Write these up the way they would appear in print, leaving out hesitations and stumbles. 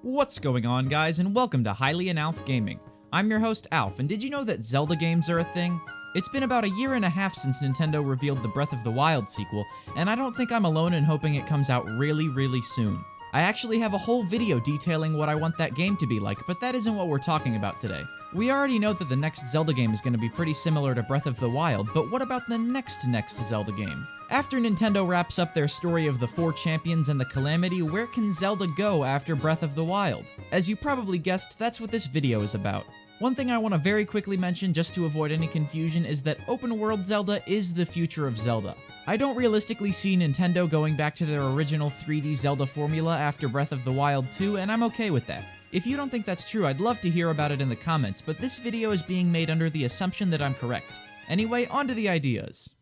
What's going on, guys, and welcome to Highly and Alph Gaming. I'm your host, Alph, and did you know that Zelda games are a thing? It's been about a year and a half since Nintendo revealed the Breath of the Wild sequel, and I don't think I'm alone in hoping it comes out really soon. I actually have a whole video detailing what I want that game to be like, but that isn't what we're talking about today. We already know that the next Zelda game is going to be pretty similar to Breath of the Wild, but what about the next Zelda game? After Nintendo wraps up their story of the Four Champions and the Calamity, where can Zelda go after Breath of the Wild? As you probably guessed, that's what this video is about. One thing I want to very quickly mention, just to avoid any confusion, is that open world Zelda is the future of Zelda. I don't realistically see Nintendo going back to their original 3D Zelda formula after Breath of the Wild 2, and I'm okay with that. If you don't think that's true, I'd love to hear about it in the comments, but this video is being made under the assumption that I'm correct. Anyway, on to the ideas.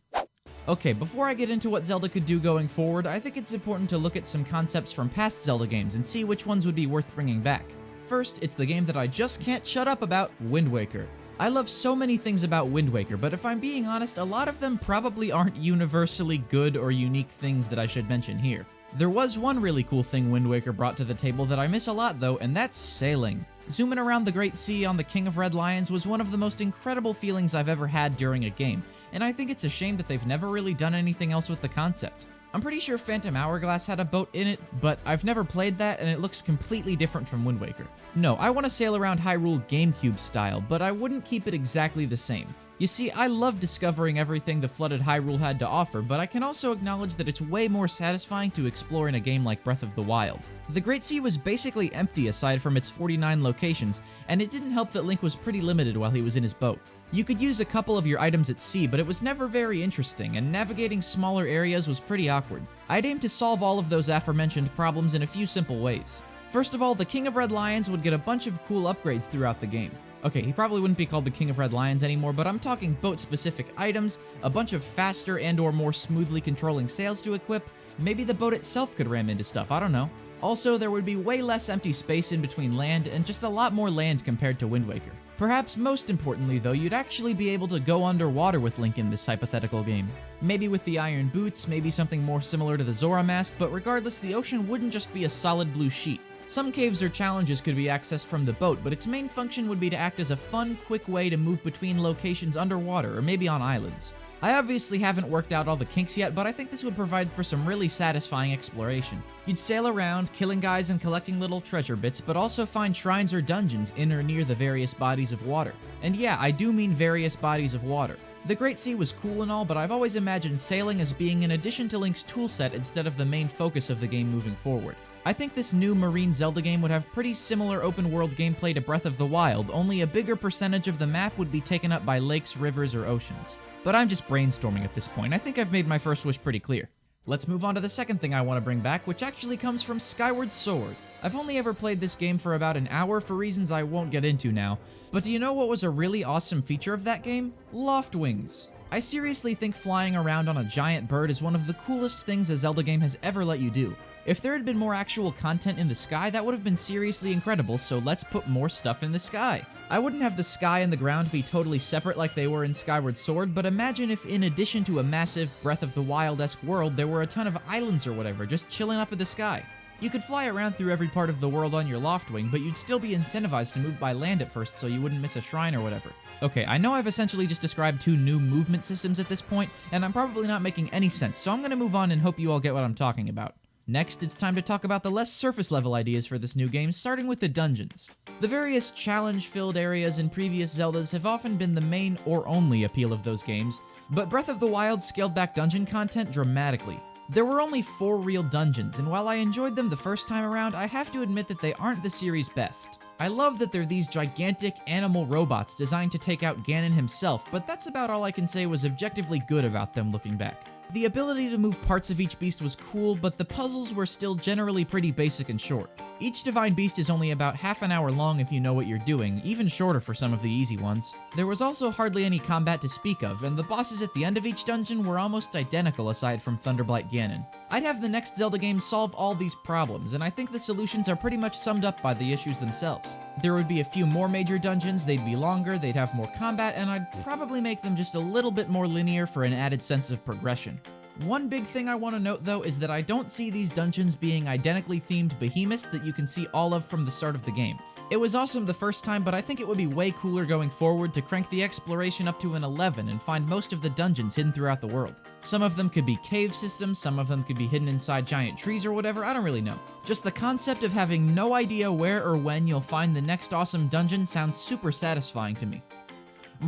Okay, before I get into what Zelda could do going forward, I think it's important to look at some concepts from past Zelda games and see which ones would be worth bringing back. First, it's the game that I just can't shut up about, Wind Waker. I love so many things about Wind Waker, but if I'm being honest, a lot of them probably aren't universally good or unique things that I should mention here. There was one really cool thing Wind Waker brought to the table that I miss a lot though, and that's sailing. Zooming around the Great Sea on the King of Red Lions was one of the most incredible feelings I've ever had during a game, and I think it's a shame that they've never really done anything else with the concept. I'm pretty sure Phantom Hourglass had a boat in it, but I've never played that and it looks completely different from Wind Waker. No, I want to sail around Hyrule GameCube style, but I wouldn't keep it exactly the same. You see, I love discovering everything the flooded Hyrule had to offer, but I can also acknowledge that it's way more satisfying to explore in a game like Breath of the Wild. The Great Sea was basically empty aside from its 49 locations, and it didn't help that Link was pretty limited while he was in his boat. You could use a couple of your items at sea, but it was never very interesting, and navigating smaller areas was pretty awkward. I'd aim to solve all of those aforementioned problems in a few simple ways. First of all, the King of Red Lions would get a bunch of cool upgrades throughout the game. Okay, he probably wouldn't be called the King of Red Lions anymore, but I'm talking boat-specific items, a bunch of faster and/or more smoothly controlling sails to equip. Maybe the boat itself could ram into stuff, I don't know. Also, there would be way less empty space in between land, and just a lot more land compared to Wind Waker. Perhaps most importantly though, you'd actually be able to go underwater with Link in this hypothetical game. Maybe with the iron boots, maybe something more similar to the Zora mask, but regardless, the ocean wouldn't just be a solid blue sheet. Some caves or challenges could be accessed from the boat, but its main function would be to act as a fun, quick way to move between locations underwater, or maybe on islands. I obviously haven't worked out all the kinks yet, but I think this would provide for some really satisfying exploration. You'd sail around, killing guys and collecting little treasure bits, but also find shrines or dungeons in or near the various bodies of water. And yeah, I do mean various bodies of water. The Great Sea was cool and all, but I've always imagined sailing as being an addition to Link's toolset instead of the main focus of the game moving forward. I think this new Marine Zelda game would have pretty similar open-world gameplay to Breath of the Wild, only a bigger percentage of the map would be taken up by lakes, rivers, or oceans. But I'm just brainstorming at this point. I think I've made my first wish pretty clear. Let's move on to the second thing I want to bring back, which actually comes from Skyward Sword. I've only ever played this game for about an hour for reasons I won't get into now, but do you know what was a really awesome feature of that game? Loft wings. I seriously think flying around on a giant bird is one of the coolest things a Zelda game has ever let you do. If there had been more actual content in the sky, that would have been seriously incredible, so let's put more stuff in the sky. I wouldn't have the sky and the ground be totally separate like they were in Skyward Sword, but imagine if in addition to a massive Breath of the Wild-esque world, there were a ton of islands or whatever, just chilling up in the sky. You could fly around through every part of the world on your Loftwing, but you'd still be incentivized to move by land at first so you wouldn't miss a shrine or whatever. Okay, I know I've essentially just described two new movement systems at this point, and I'm probably not making any sense, so I'm gonna move on and hope you all get what I'm talking about. Next, it's time to talk about the less surface-level ideas for this new game, starting with the dungeons. The various challenge-filled areas in previous Zeldas have often been the main or only appeal of those games, but Breath of the Wild scaled back dungeon content dramatically. There were only 4 real dungeons, and while I enjoyed them the first time around, I have to admit that they aren't the series' best. I love that they're these gigantic animal robots designed to take out Ganon himself, but that's about all I can say was objectively good about them looking back. The ability to move parts of each beast was cool, but the puzzles were still generally pretty basic and short. Each divine beast is only about half an hour long if you know what you're doing, even shorter for some of the easy ones. There was also hardly any combat to speak of, and the bosses at the end of each dungeon were almost identical aside from Thunderblight Ganon. I'd have the next Zelda game solve all these problems, and I think the solutions are pretty much summed up by the issues themselves. There would be a few more major dungeons, they'd be longer, they'd have more combat, and I'd probably make them just a little bit more linear for an added sense of progression. One big thing I want to note though is that I don't see these dungeons being identically themed behemoths that you can see all of from the start of the game. It was awesome the first time, but I think it would be way cooler going forward to crank the exploration up to an 11 and find most of the dungeons hidden throughout the world. Some of them could be cave systems, some of them could be hidden inside giant trees or whatever, I don't really know. Just the concept of having no idea where or when you'll find the next awesome dungeon sounds super satisfying to me.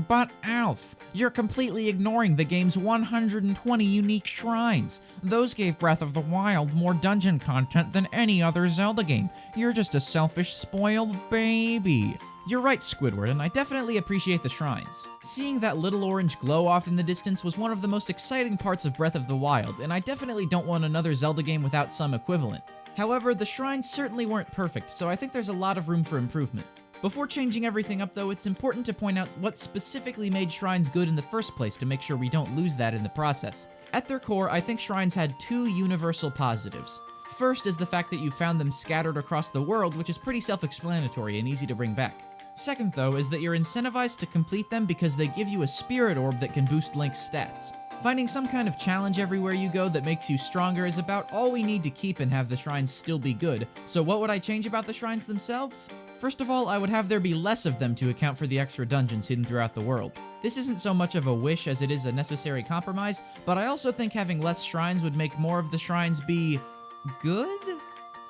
But Alph, you're completely ignoring the game's 120 unique shrines. Those gave Breath of the Wild more dungeon content than any other Zelda game. You're just a selfish, spoiled baby. You're right, Squidward, and I definitely appreciate the shrines. Seeing that little orange glow off in the distance was one of the most exciting parts of Breath of the Wild, and I definitely don't want another Zelda game without some equivalent. However, the shrines certainly weren't perfect, so I think there's a lot of room for improvement. Before changing everything up though, it's important to point out what specifically made shrines good in the first place to make sure we don't lose that in the process. At their core, I think shrines had two universal positives. First is the fact that you found them scattered across the world, which is pretty self-explanatory and easy to bring back. Second though is that you're incentivized to complete them because they give you a spirit orb that can boost Link's stats. Finding some kind of challenge everywhere you go that makes you stronger is about all we need to keep and have the shrines still be good. So what would I change about the shrines themselves? First of all, I would have there be less of them to account for the extra dungeons hidden throughout the world. This isn't so much of a wish as it is a necessary compromise, but I also think having less shrines would make more of the shrines be good?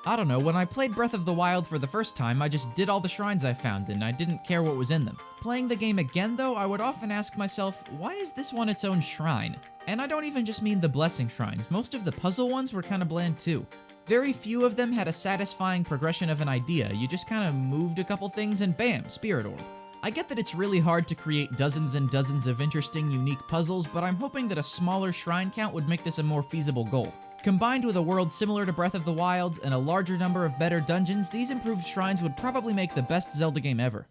I don't know, when I played Breath of the Wild for the first time, I just did all the shrines I found and I didn't care what was in them. Playing the game again though, I would often ask myself, why is this one its own shrine? And I don't even just mean the blessing shrines, most of the puzzle ones were kinda bland too. Very few of them had a satisfying progression of an idea, you just kinda moved a couple things and bam, spirit orb. I get that it's really hard to create dozens and dozens of interesting, unique puzzles, but I'm hoping that a smaller shrine count would make this a more feasible goal. Combined with a world similar to Breath of the Wild and a larger number of better dungeons, these improved shrines would probably make the best Zelda game ever.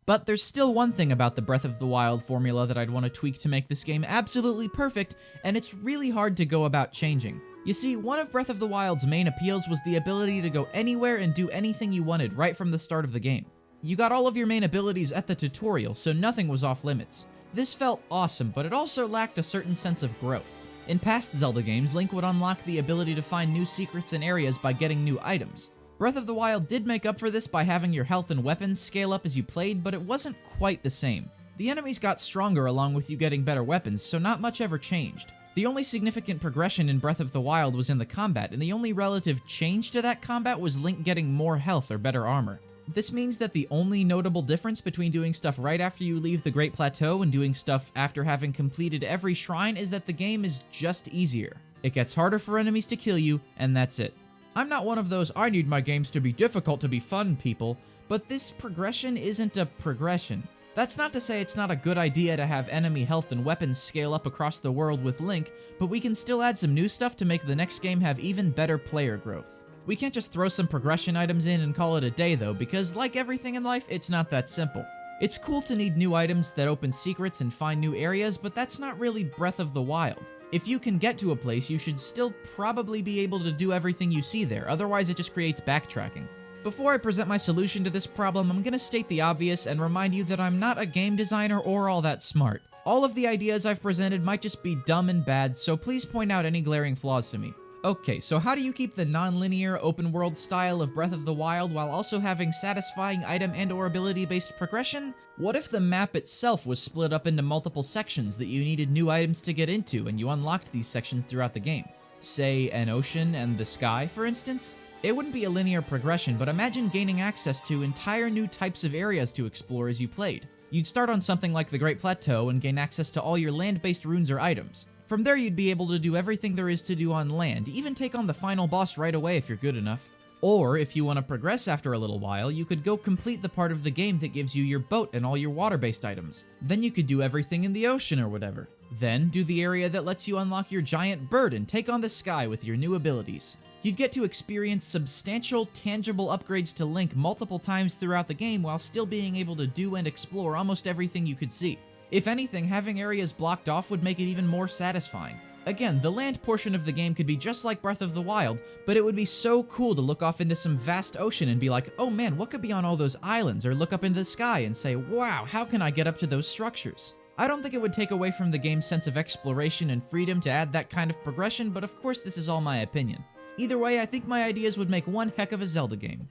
But there's still one thing about the Breath of the Wild formula that I'd want to tweak to make this game absolutely perfect, and it's really hard to go about changing. You see, one of Breath of the Wild's main appeals was the ability to go anywhere and do anything you wanted right from the start of the game. You got all of your main abilities at the tutorial, so nothing was off limits. This felt awesome, but it also lacked a certain sense of growth. In past Zelda games, Link would unlock the ability to find new secrets and areas by getting new items. Breath of the Wild did make up for this by having your health and weapons scale up as you played, but it wasn't quite the same. The enemies got stronger along with you getting better weapons, so not much ever changed. The only significant progression in Breath of the Wild was in the combat, and the only relative change to that combat was Link getting more health or better armor. This means that the only notable difference between doing stuff right after you leave the Great Plateau and doing stuff after having completed every shrine is that the game is just easier. It gets harder for enemies to kill you, and that's it. I'm not one of those I need my games to be difficult to be fun people, but this progression isn't a progression. That's not to say it's not a good idea to have enemy health and weapons scale up across the world with Link, but we can still add some new stuff to make the next game have even better player growth. We can't just throw some progression items in and call it a day though, because like everything in life, it's not that simple. It's cool to need new items that open secrets and find new areas, but that's not really Breath of the Wild. If you can get to a place, you should still probably be able to do everything you see there, otherwise it just creates backtracking. Before I present my solution to this problem, I'm gonna state the obvious and remind you that I'm not a game designer or all that smart. All of the ideas I've presented might just be dumb and bad, so please point out any glaring flaws to me. Okay, so how do you keep the non-linear, open-world style of Breath of the Wild while also having satisfying item and/or ability-based progression? What if the map itself was split up into multiple sections that you needed new items to get into and you unlocked these sections throughout the game? Say, an ocean and the sky, for instance? It wouldn't be a linear progression, but imagine gaining access to entire new types of areas to explore as you played. You'd start on something like the Great Plateau and gain access to all your land-based runes or items. From there, you'd be able to do everything there is to do on land, even take on the final boss right away if you're good enough. Or, if you want to progress after a little while, you could go complete the part of the game that gives you your boat and all your water-based items. Then you could do everything in the ocean or whatever. Then, do the area that lets you unlock your giant bird and take on the sky with your new abilities. You'd get to experience substantial, tangible upgrades to Link multiple times throughout the game while still being able to do and explore almost everything you could see. If anything, having areas blocked off would make it even more satisfying. Again, the land portion of the game could be just like Breath of the Wild, but it would be so cool to look off into some vast ocean and be like, oh man, what could be on all those islands? Or look up into the sky and say, wow, how can I get up to those structures? I don't think it would take away from the game's sense of exploration and freedom to add that kind of progression, but of course this is all my opinion. Either way, I think my ideas would make one heck of a Zelda game.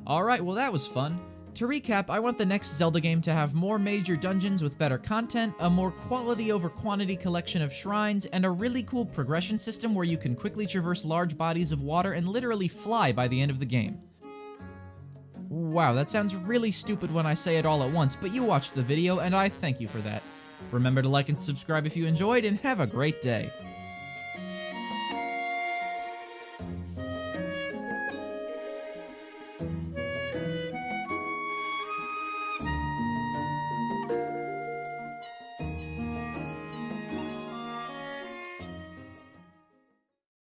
Alright, well that was fun. To recap, I want the next Zelda game to have more major dungeons with better content, a more quality over quantity collection of shrines, and a really cool progression system where you can quickly traverse large bodies of water and literally fly by the end of the game. Wow, that sounds really stupid when I say it all at once, but you watched the video and I thank you for that. Remember to like and subscribe if you enjoyed, and have a great day.